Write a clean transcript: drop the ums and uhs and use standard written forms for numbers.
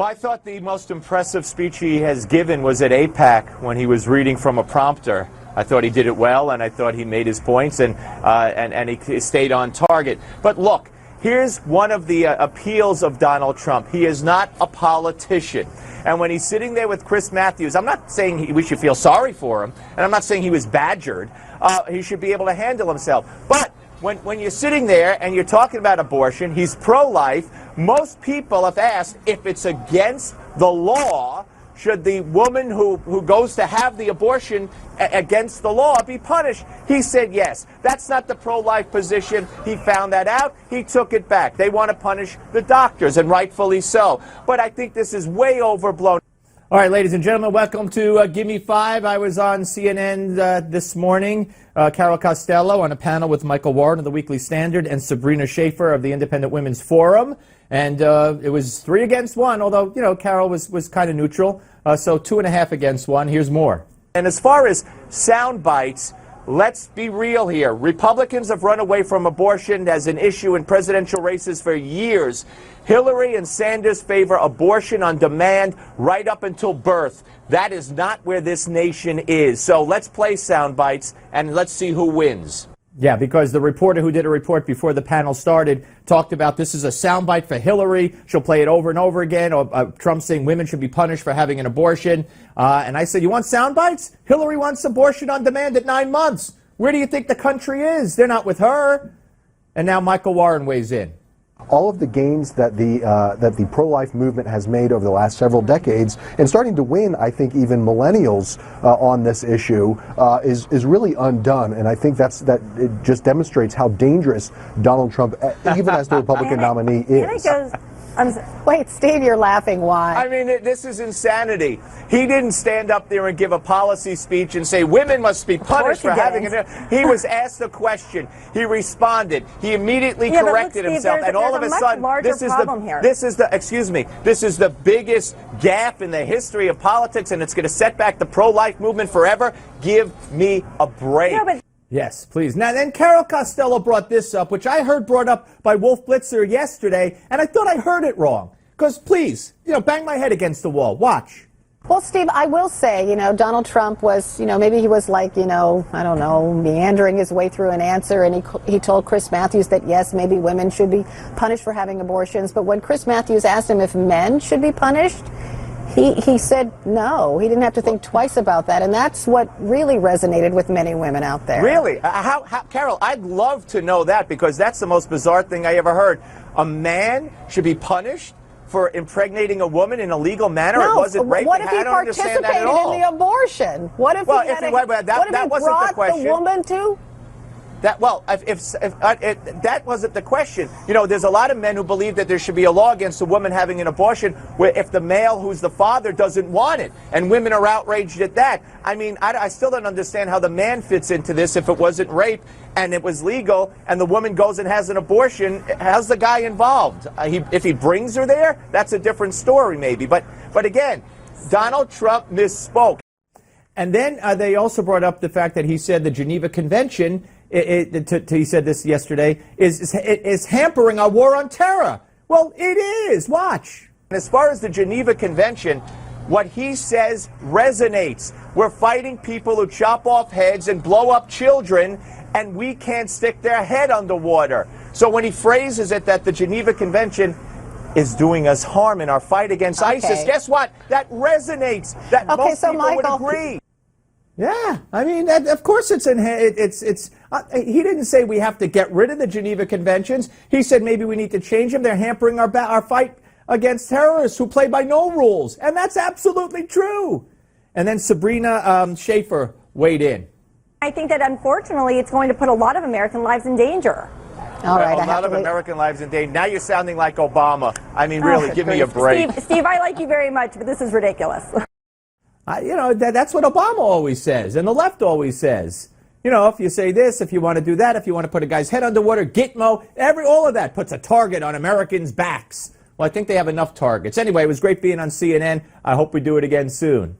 Well, I thought the most impressive speech he has given was at AIPAC when he was reading from a prompter. I thought he did it well, and I thought he made his points, and he stayed on target. But look, here's one of the appeals of Donald Trump. He is not a politician. And when he's sitting there with Chris Matthews, I'm not saying we should feel sorry for him, and I'm not saying he was badgered. He should be able to handle himself. But when you're sitting there and you're talking about abortion, he's pro-life. Most people have asked if it's against the law, should the woman who goes to have the abortion against the law be punished? He said yes. That's not the pro-life position. He found that out. He took it back. They want to punish the doctors, and rightfully so. But I think this is way overblown. All right, ladies and gentlemen, welcome to Give Me Five. I was on CNN this morning, Carol Costello on a panel with Michael Warren of the Weekly Standard and Sabrina Schaefer of the Independent Women's Forum. And it was 3 against 1, although, you know, Carol was kind of neutral. So 2.5 against 1. Here's more. And as far as sound bites, let's be real here. Republicans have run away from abortion as an issue in presidential races for years. Hillary and Sanders favor abortion on demand right up until birth. That is not where this nation is. So let's play sound bites and let's see who wins. Yeah, because the reporter who did a report before the panel started talked about this is a soundbite for Hillary. She'll play it over and over again. Or, Trump saying women should be punished for having an abortion. And I said, you want sound bites? Hillary wants abortion on demand at 9 months. Where do you think the country is? They're not with her. And now Michael Warren weighs in. All of the gains that the pro-life movement has made over the last several decades, and starting to win, I think, even millennials on this issue, is really undone. And I think that it just demonstrates how dangerous Donald Trump, even as the Republican nominee, is. Wait, Steve, you're laughing. Why? I mean, this is insanity. He didn't stand up there and give a policy speech and say women must be punished for having an. He was asked a question. He responded. He immediately corrected himself, and all of a sudden, this is the biggest gap in the history of politics, and it's going to set back the pro-life movement forever. Give me a break. Yes, please. Now, then Carol Costello brought this up, which I heard brought up by Wolf Blitzer yesterday, and I thought I heard it wrong. Because, please, bang my head against the wall. Watch. Well, Steve, I will say, Donald Trump was, maybe he was like, I don't know, meandering his way through an answer, and he told Chris Matthews that, yes, maybe women should be punished for having abortions. But when Chris Matthews asked him if men should be punished, he said no. He didn't have to think twice about that, and that's what really resonated with many women out there. Really? Carol, I'd love to know that, because that's the most bizarre thing I ever heard. A man should be punished for impregnating a woman in a legal manner? No, it wasn't rape? what if he participated in the abortion? What if he brought the woman to? That wasn't the question. There's a lot of men who believe that there should be a law against a woman having an abortion where if the male who's the father doesn't want it, and women are outraged at that. I mean, I still don't understand how the man fits into this. If it wasn't rape and it was legal and the woman goes and has an abortion, how's the guy involved? If he brings her there, that's a different story maybe. But again, Donald Trump misspoke. And then they also brought up the fact that he said the Geneva Convention, he said this yesterday, is hampering our war on terror. Well, it is. Watch. As far as the Geneva Convention, what he says resonates. We're fighting people who chop off heads and blow up children, and we can't stick their head underwater. So when he phrases it that the Geneva Convention is doing us harm in our fight against ISIS, guess what? That resonates. That most people would agree. Yeah, I mean, of course he didn't say we have to get rid of the Geneva Conventions. He said maybe we need to change them. They're hampering our fight against terrorists who play by no rules. And that's absolutely true. And then Sabrina Schaefer weighed in. I think that unfortunately it's going to put a lot of American lives in danger. All right, a lot of American lives in danger. Now you're sounding like Obama. I mean, really, give me a break. Steve, I like you very much, but this is ridiculous. That's what Obama always says, and the left always says. If you say this, if you want to do that, if you want to put a guy's head underwater, Gitmo, all of that puts a target on Americans' backs. Well, I think they have enough targets. Anyway, it was great being on CNN. I hope we do it again soon.